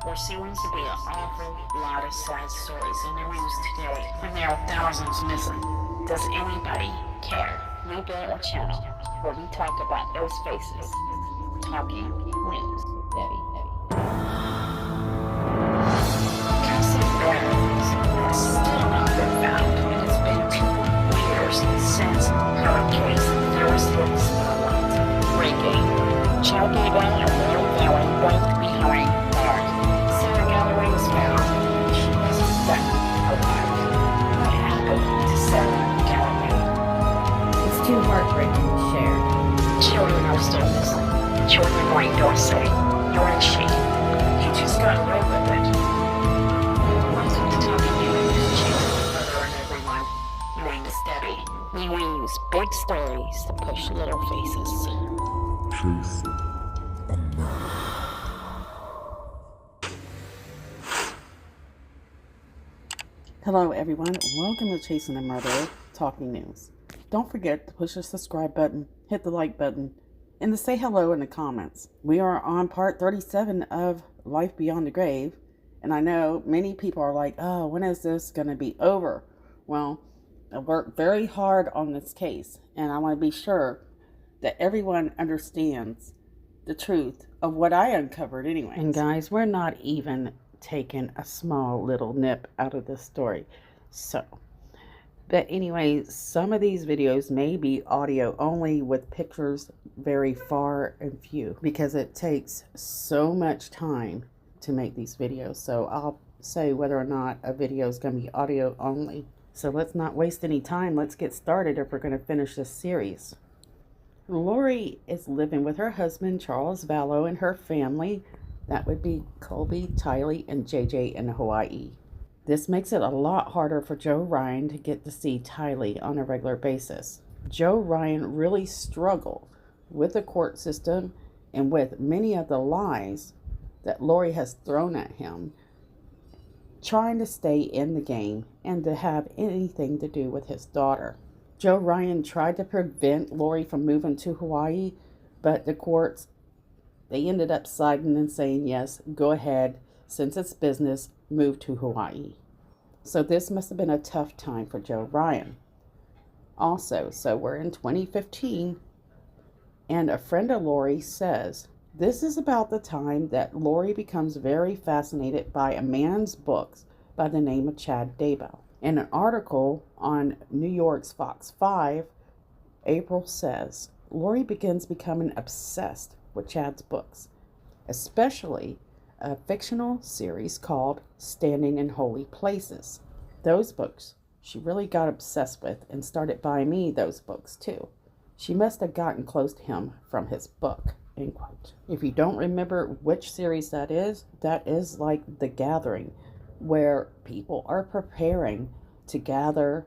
There seems to be an awful lot of sad stories in the news today, and there are thousands missing. Does anybody care? We built a channel where we talk about those faces. Talking News. Debbie. Cassie Barnes has still not been found, and it's been 2 years since her case first hit the spotlight. Breaking. Chad and Lori Daybell both behind bars. Sarah Galloway was found. She wasn't found alive. What happened to Sarah Galloway? It's too heartbreaking to share. Children are still missing. Children like Dorsey. You're in shame. You just got away with it. Welcome to Talking News. Jason Mow and everyone. My name is Debbie. We use big stories to push little faces. Jason Mow. Hello everyone, welcome to Jason and Mother Talking News. Don't forget to push the subscribe button, hit the like button, and to say hello in the comments. We are on part 37 of Life Beyond the Grave, and I know many people are like, oh, when is this going to be over? Well, I worked very hard on this case, and I want to be sure that everyone understands the truth of what I uncovered anyway. And guys, we're not even taking a small little nip out of this story. But anyway, some of these videos may be audio only with pictures very far and few because it takes so much time to make these videos. So I'll say whether or not a video is going to be audio only. So let's not waste any time. Let's get started if we're going to finish this series. Lori is living with her husband, Charles Vallow, and her family. That would be Colby, Tylee, and JJ in Hawaii. This makes it a lot harder for Joe Ryan to get to see Tylee on a regular basis. Joe Ryan really struggled with the court system and with many of the lies that Lori has thrown at him, trying to stay in the game and to have anything to do with his daughter. Joe Ryan tried to prevent Lori from moving to Hawaii, but the courts, they ended up siding and saying, yes, go ahead, since it's business, move to Hawaii. So this must have been a tough time for Joe Ryan. Also, so we're in 2015, and a friend of Lori says, this is about the time that Lori becomes very fascinated by a man's books by the name of Chad Daybell. In an article on New York's Fox 5, April says, Lori begins becoming obsessed with Chad's books, especially a fictional series called Standing in Holy Places. Those books she really got obsessed with and started buying me those books too. She must have gotten close to him from his book, end quote. If you don't remember which series that is like The Gathering, where people are preparing to gather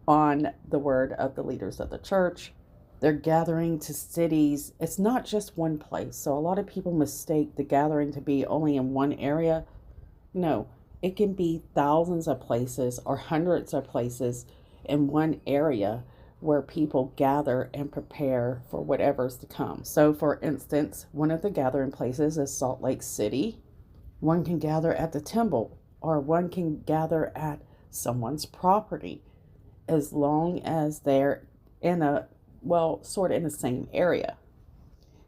on the word of the leaders of the church. They're gathering to cities. It's not just one place. So a lot of people mistake the gathering to be only in one area. No, it can be thousands of places or hundreds of places in one area where people gather and prepare for whatever's to come. So for instance, one of the gathering places is Salt Lake City. One can gather at the temple, or one can gather at someone's property, as long as they're in a, well, sort of in the same area.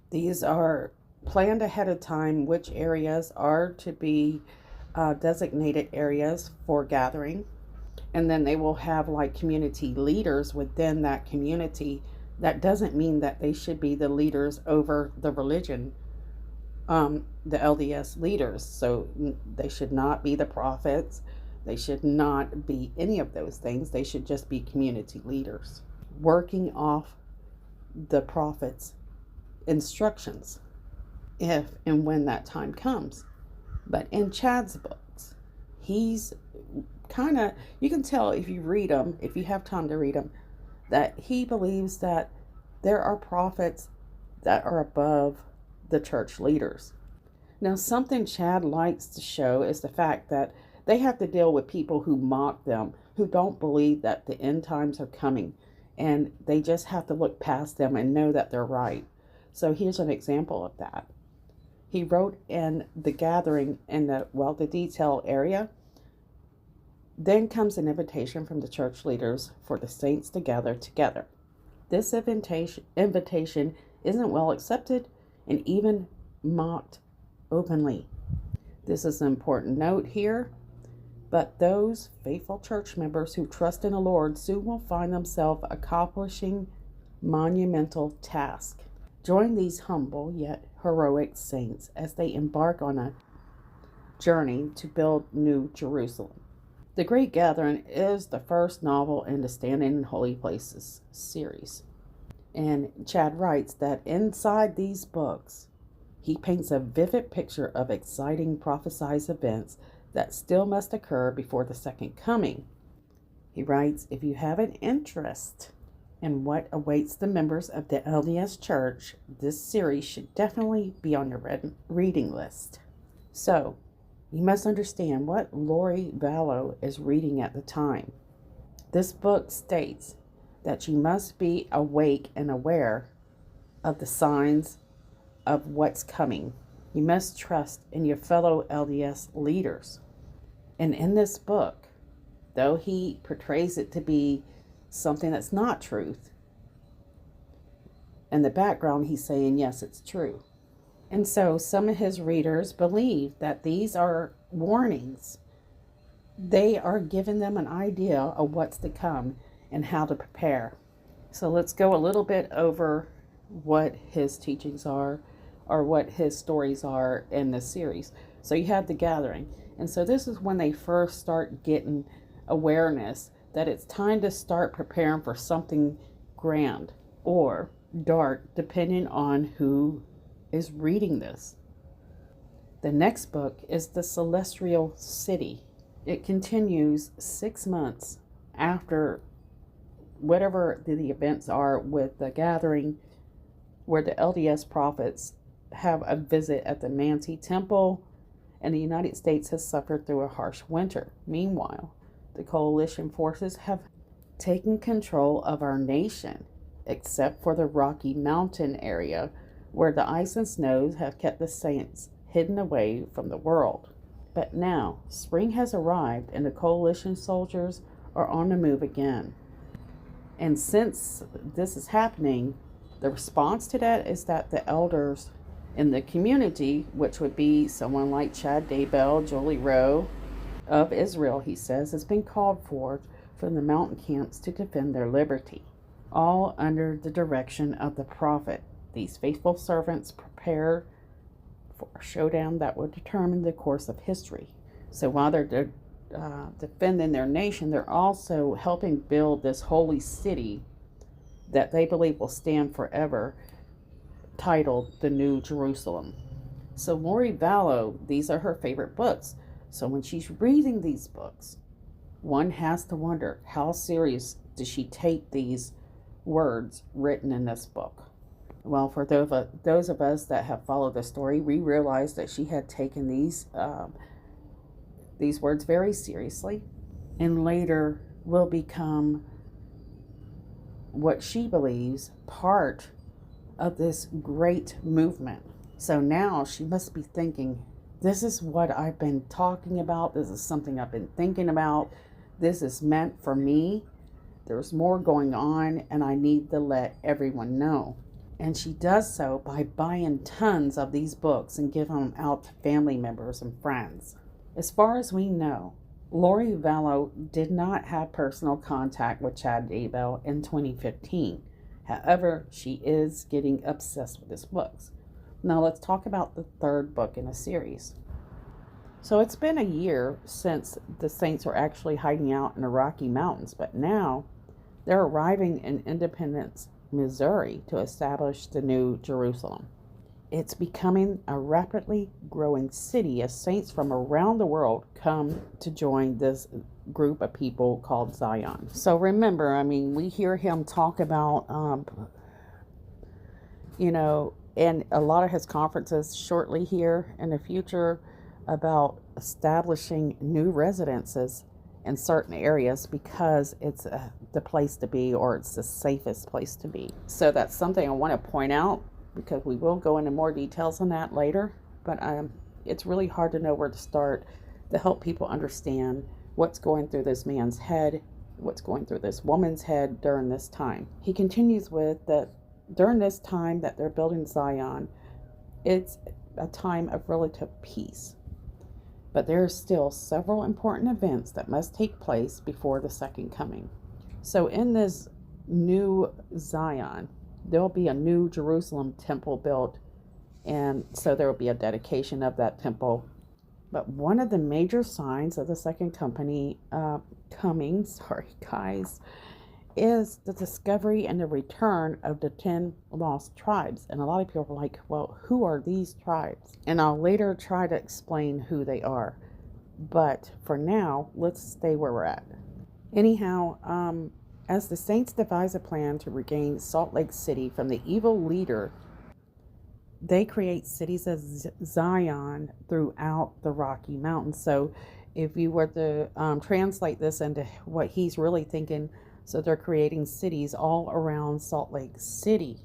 These are planned ahead of time, which areas are to be designated areas for gathering. And then they will have like community leaders within that community. That doesn't mean that they should be the leaders over the religion, the LDS leaders. So they should not be the prophets. They should not be any of those things. They should just be community leaders, working off the prophet's instructions if and when that time comes. But in Chad's books, he's kind of, you can tell if you read them, if you have time to read them, that he believes that there are prophets that are above the church leaders. Now, something Chad likes to show is the fact that they have to deal with people who mock them, who don't believe that the end times are coming, and they just have to look past them and know that they're right. So here's an example of that. He wrote in the gathering in the detail area. Then comes an invitation from the church leaders for the saints to gather together. This invitation isn't well accepted and even mocked openly. This is an important note here, but those faithful church members who trust in the Lord soon will find themselves accomplishing monumental tasks. Join these humble yet heroic saints as they embark on a journey to build New Jerusalem. The Great Gathering is the first novel in the Standing in Holy Places series. And Chad writes that inside these books, he paints a vivid picture of exciting prophesied events that still must occur before the second coming. He writes, if you have an interest in what awaits the members of the LDS Church, this series should definitely be on your reading list. So, you must understand what Lori Vallow is reading at the time. This book states that you must be awake and aware of the signs of what's coming. You must trust in your fellow LDS leaders. And in this book, though he portrays it to be something that's not truth, in the background he's saying, yes, it's true. And so some of his readers believe that these are warnings. They are giving them an idea of what's to come and how to prepare. So let's go a little bit over what his teachings are, or what his stories are in this series. So you have the gathering. And so this is when they first start getting awareness that it's time to start preparing for something grand or dark, depending on who is reading this. The next book is The Celestial City. It continues 6 months after whatever the events are with the gathering, where the LDS prophets have a visit at the Manti Temple, and the United States has suffered through a harsh winter. Meanwhile, the coalition forces have taken control of our nation, except for the Rocky Mountain area, where the ice and snows have kept the saints hidden away from the world. But now, spring has arrived and the coalition soldiers are on the move again. And since this is happening, the response to that is that the elders in the community, which would be someone like Chad Daybell, Jolie Rowe of Israel, he says, has been called forth from the mountain camps to defend their liberty, all under the direction of the prophet. These faithful servants prepare for a showdown that will determine the course of history. So while they're defending their nation, they're also helping build this holy city that they believe will stand forever, titled the New Jerusalem. So Lori Vallow, these are her favorite books. So when she's reading these books, one has to wonder, how serious does she take these words written in this book? Well, for those of us that have followed the story, we realized that she had taken these words very seriously, and later will become what she believes part of this great movement. So now she must be thinking, this is what I've been talking about. This is something I've been thinking about. This is meant for me. There's more going on, and I need to let everyone know. And she does so by buying tons of these books and giving them out to family members and friends. As far as we know, Lori Vallow did not have personal contact with Chad Daybell in 2015. However, she is getting obsessed with his books. Now let's talk about the third book in the series. So it's been a year since the saints were actually hiding out in the Rocky Mountains, but now they're arriving in Independence, Missouri to establish the New Jerusalem. It's becoming a rapidly growing city as saints from around the world come to join this group of people called Zion. So remember, I mean, we hear him talk about, in a lot of his conferences shortly here in the future about establishing new residences in certain areas because it's the place to be, or it's the safest place to be. So that's something I want to point out, because we will go into more details on that later. but it's really hard to know where to start to help people understand what's going through this man's head, what's going through this woman's head during this time. He continues with that during this time that they're building Zion, it's a time of relative peace. But there are still several important events that must take place before the second coming. So in this new Zion, there'll be a new Jerusalem temple built, and so there will be a dedication of that temple. But one of the major signs of the second coming, is the discovery and the return of the 10 lost tribes. And a lot of people are like, well, who are these tribes? And I'll later try to explain who they are. But for now, let's stay where we're at. Anyhow, as the saints devise a plan to regain Salt Lake City from the evil leader, they create cities of Zion throughout the Rocky Mountains. So if you were to translate this into what he's really thinking, so they're creating cities all around Salt Lake City.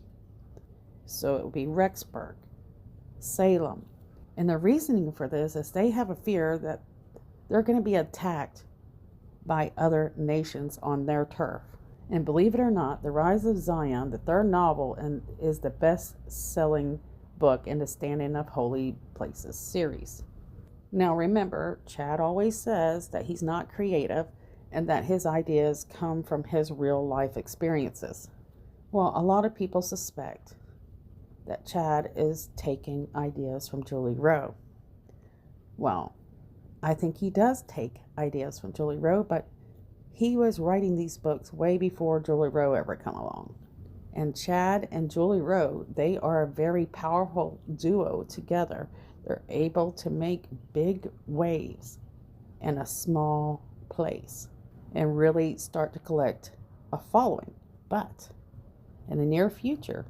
So it would be Rexburg, Salem. And the reasoning for this is they have a fear that they're going to be attacked by other nations on their turf. And believe it or not, The Rise of Zion, the third novel, is the best-selling book in the Standing of Holy Places series. Now remember, Chad always says that he's not creative and that his ideas come from his real life experiences. Well, a lot of people suspect that Chad is taking ideas from Julie Rowe. Well, I think he does take ideas from Julie Rowe, but he was writing these books way before Julie Rowe ever come along. And Chad and Julie Rowe, they are a very powerful duo together. They're able to make big waves in a small place and really start to collect a following. But in the near future,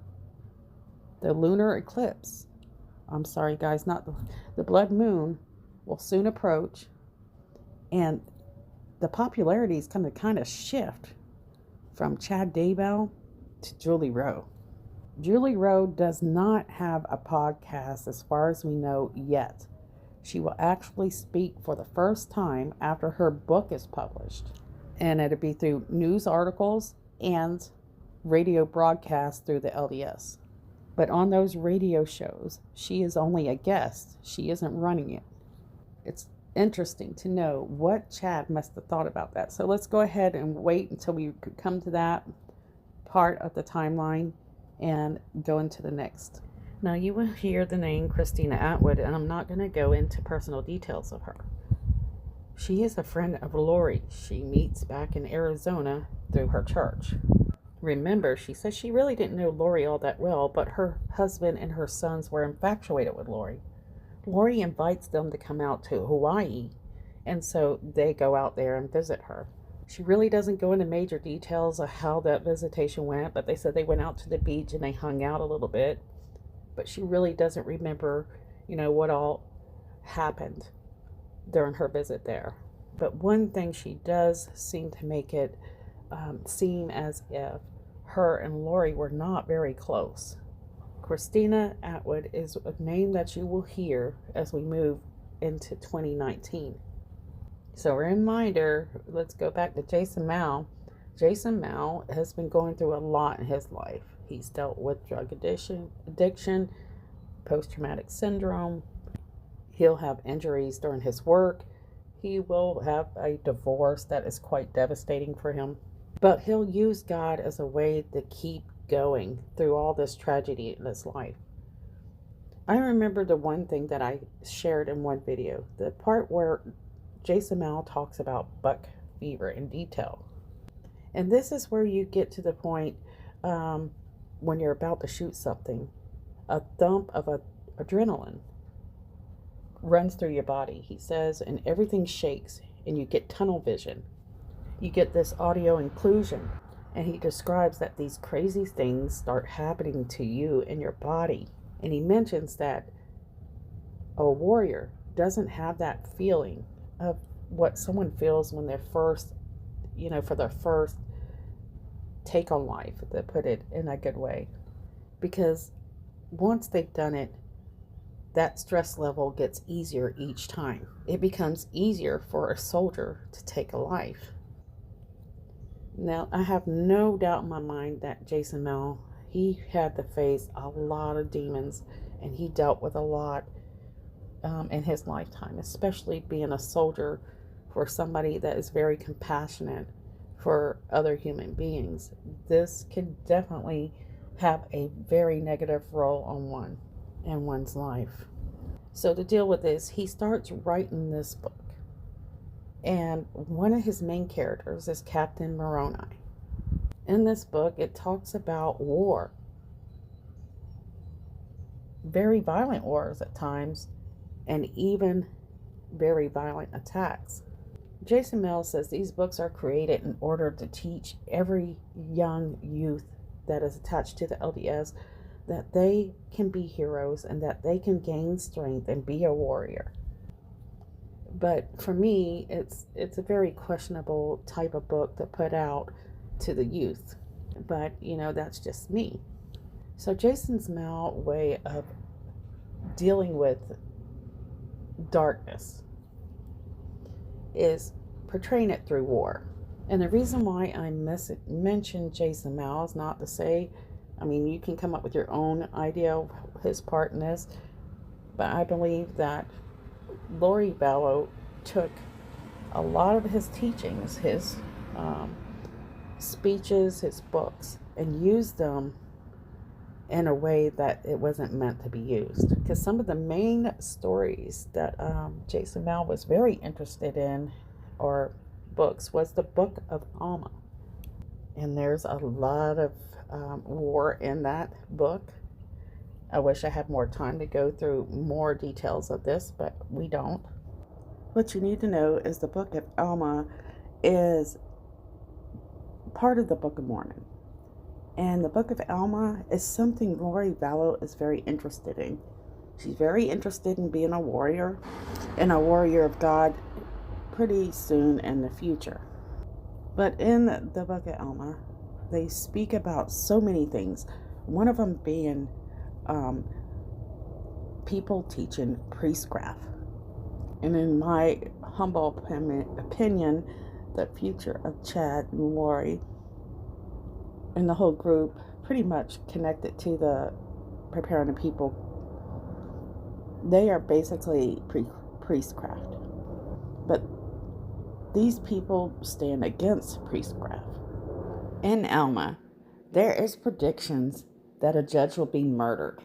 the lunar eclipse, I'm sorry guys, not the blood moon, will soon approach, and the popularity is going to kind of shift from Chad Daybell to Julie Rowe. Julie Rowe does not have a podcast as far as we know yet. She will actually speak for the first time after her book is published. And it'll be through news articles and radio broadcasts through the LDS. But on those radio shows, she is only a guest. She isn't running it. It's interesting to know what Chad must have thought about that. So let's go ahead and wait until we come to that part of the timeline and go into the next. Now you will hear the name Christina Atwood, and I'm not going to go into personal details of her. She is a friend of Lori. She meets back in Arizona through her church. Remember, she says she really didn't know Lori all that well, but her husband and her sons were infatuated with Lori. Lori invites them to come out to Hawaii, and so they go out there and visit her. She really doesn't go into major details of how that visitation went, but they said they went out to the beach and they hung out a little bit. But she really doesn't remember, what all happened during her visit there. But one thing she does seem to make it seem as if her and Lori were not very close. Christina Atwood is a name that you will hear as we move into 2019. So a reminder, let's go back to Jason Mow. Jason Mow has been going through a lot in his life. He's dealt with drug addiction, post-traumatic syndrome. He'll have injuries during his work. He will have a divorce that is quite devastating for him. But he'll use God as a way to keep going through all this tragedy in his life. I remember the one thing that I shared in one video, the part where Jason Mow talks about buck fever in detail. And this is where you get to the point when you're about to shoot something, a thump of adrenaline runs through your body, he says, and everything shakes and you get tunnel vision. You get this audio inclusion, and he describes that these crazy things start happening to you in your body. And he mentions that a warrior doesn't have that feeling of what someone feels when they're first, for their first take on life, to put it in a good way. Because once they've done it, that stress level gets easier each time. It becomes easier for a soldier to take a life. Now, I have no doubt in my mind that Jason Mow, he had to face a lot of demons, and he dealt with a lot in his lifetime, especially being a soldier for somebody that is very compassionate for other human beings. This could definitely have a very negative role on one in one's life. So to deal with this, he starts writing this book. And one of his main characters is Captain Moroni. In this book, it talks about war. Very violent wars at times, and even very violent attacks. Jason Mow says these books are created in order to teach every young youth that is attached to the LDS that they can be heroes and that they can gain strength and be a warrior. But for me, it's a very questionable type of book to put out to the youth. But, that's just me. So Jason's Mow way of dealing with darkness is portraying it through war. And the reason why I mentioned Jason Mow is not to say, you can come up with your own idea of his part in this, but I believe that Lori Vallow took a lot of his teachings, his speeches, his books, and used them in a way that it wasn't meant to be used. Because some of the main stories that Jason Mow was very interested in, or books, was the Book of Alma. And there's a lot of war in that book. I wish I had more time to go through more details of this, but we don't. What you need to know is the Book of Alma is part of the Book of Moroni. And the Book of Alma is something Lori Vallow is very interested in. She's very interested in being a warrior, and a warrior of God pretty soon in the future. But in the Book of Alma, they speak about so many things. One of them being people teaching priestcraft. And in my humble opinion, the future of Chad and Lori and the whole group pretty much connected to the preparing the people. They are basically priestcraft. But these people stand against priestcraft. In Alma, there is predictions that a judge will be murdered.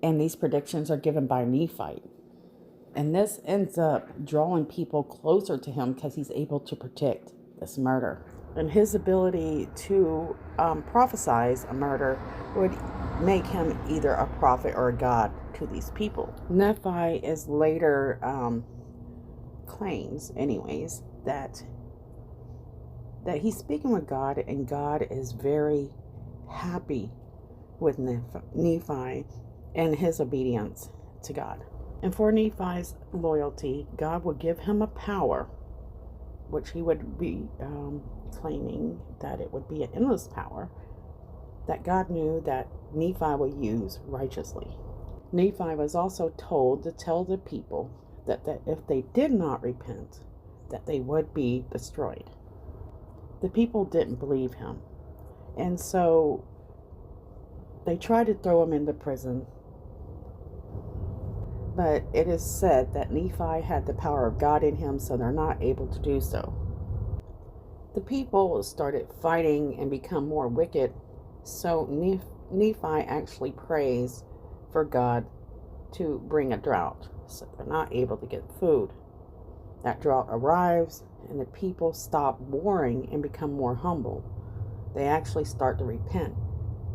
And these predictions are given by Nephi. And this ends up drawing people closer to him because he's able to predict this murder. And his ability to prophesize a murder would make him either a prophet or a god to these people. Nephi is later claims, anyways, that he's speaking with God, and God is very happy with Nephi and his obedience to God. And for Nephi's loyalty, God would give him a power, which he would be claiming that it would be an endless power, that God knew that Nephi would use righteously. Nephi was also told to tell the people that if they did not repent, that they would be destroyed. The people didn't believe him, and so they tried to throw him into prison. But it is said that Nephi had the power of God in him, so they're not able to do so. The people started fighting and become more wicked, so Nephi actually prays for God to bring a drought, so they're not able to get food. That drought arrives, and the people stop warring and become more humble. They actually start to repent,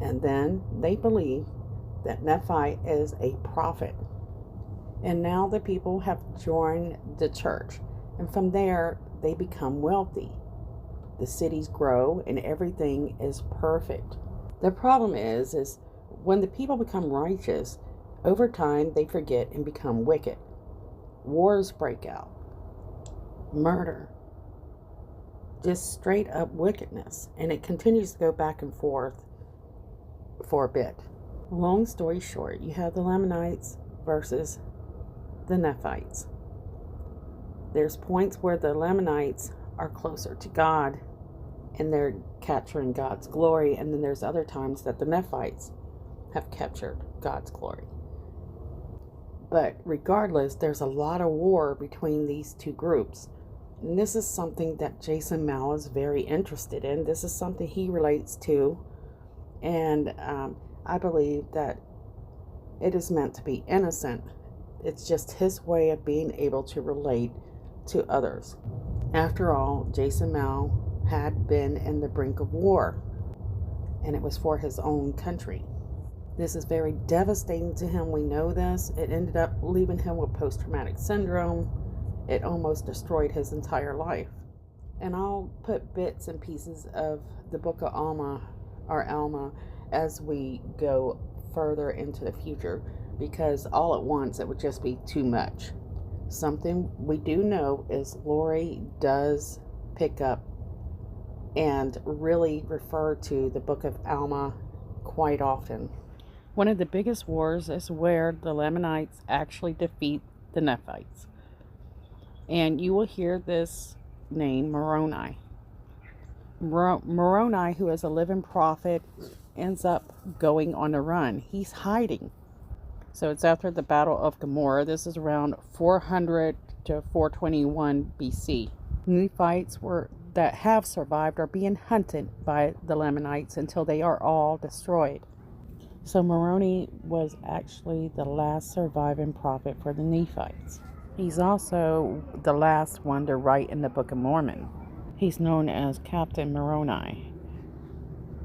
and then they believe that Nephi is a prophet. And now the people have joined the church. And from there, they become wealthy. The cities grow and everything is perfect. The problem is when the people become righteous, over time they forget and become wicked. Wars break out. Murder. Just straight up wickedness. And it continues to go back and forth for a bit. Long story short, you have the Lamanites versus the Nephites. There's points where the Lamanites are closer to God and they're capturing God's glory, and then there's other times that the Nephites have captured God's glory. But regardless, there's a lot of war between these two groups. And this is something that Jason Mow is very interested in. This is something he relates to. And I believe that it is meant to be innocent. It's just his way of being able to relate to others. After all, Jason Mow had been in the brink of war, and it was for his own country. This is very devastating to him. We know this. It ended up leaving him with post-traumatic syndrome. It almost destroyed his entire life. And I'll put bits and pieces of the book of Alma as we go further into the future, because all at once it would just be too much. Something we do know is Lori does pick up and really refer to the book of Alma quite often. One of the biggest wars is where the Lamanites actually defeat the Nephites. And you will hear this name, Moroni. Moroni, who is a living prophet, ends up going on a run. He's hiding. So it's after the Battle of Gomorrah. This is around 400 to 421 BC. Nephites that have survived are being hunted by the Lamanites until they are all destroyed. So Moroni was actually the last surviving prophet for the Nephites. He's also the last one to write in the Book of Mormon. He's known as Captain Moroni.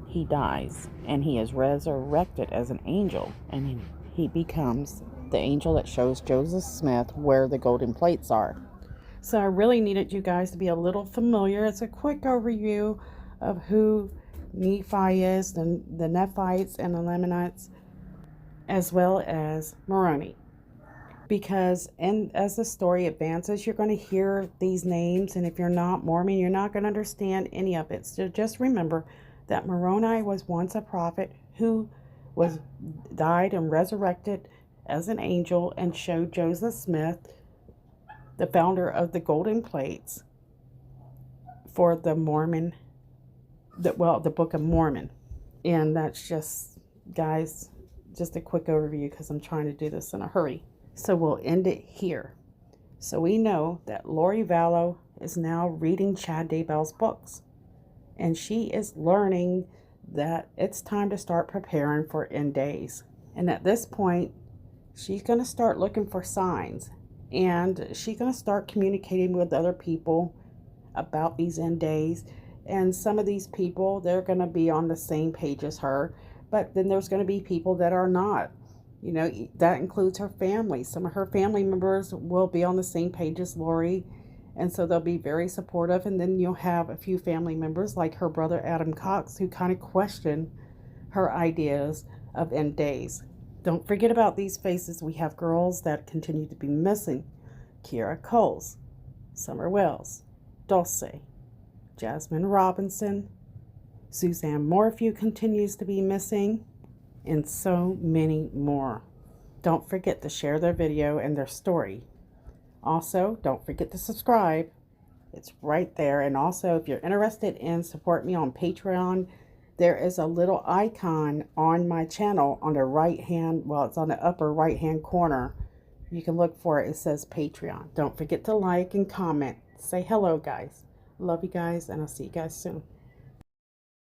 He dies, and he is resurrected as an angel, and he becomes the angel that shows Joseph Smith where the golden plates are. So I really needed you guys to be a little familiar. It's a quick overview of who Nephi is, the Nephites and the Lamanites, as well as Moroni. Because as the story advances, you're going to hear these names, and if you're not Mormon, you're not going to understand any of it. So just remember that Moroni was once a prophet who died and resurrected as an angel and showed Joseph Smith, the founder of the golden plates, for the Mormon, the Book of Mormon. And that's just, guys, just a quick overview because I'm trying to do this in a hurry. So we'll end it here. So we know that Lori Vallow is now reading Chad Daybell's books, and she is learning that it's time to start preparing for end days. And at this point, she's going to start looking for signs, and she's going to start communicating with other people about these end days. And some of these people, they're going to be on the same page as her, but then there's going to be people that are not. You know, that includes her family. Some of her family members will be on the same page as Lori, and so they'll be very supportive. And then you'll have a few family members like her brother Adam Cox who kind of question her ideas of end days. Don't forget about these faces. We have girls that continue to be missing. Kira Coles, Summer Wells, Dulce, Jasmine Robinson, Suzanne Morphew continues to be missing, and so many more. Don't forget to share their video and their story. Also, don't forget to subscribe. It's right there. And also, if you're interested in support me on Patreon, there is a little icon on my channel on the right hand, well, it's on the upper right hand corner. You can look for it. It says Patreon. Don't forget to like and comment. Say hello, guys. Love you guys, and I'll see you guys soon.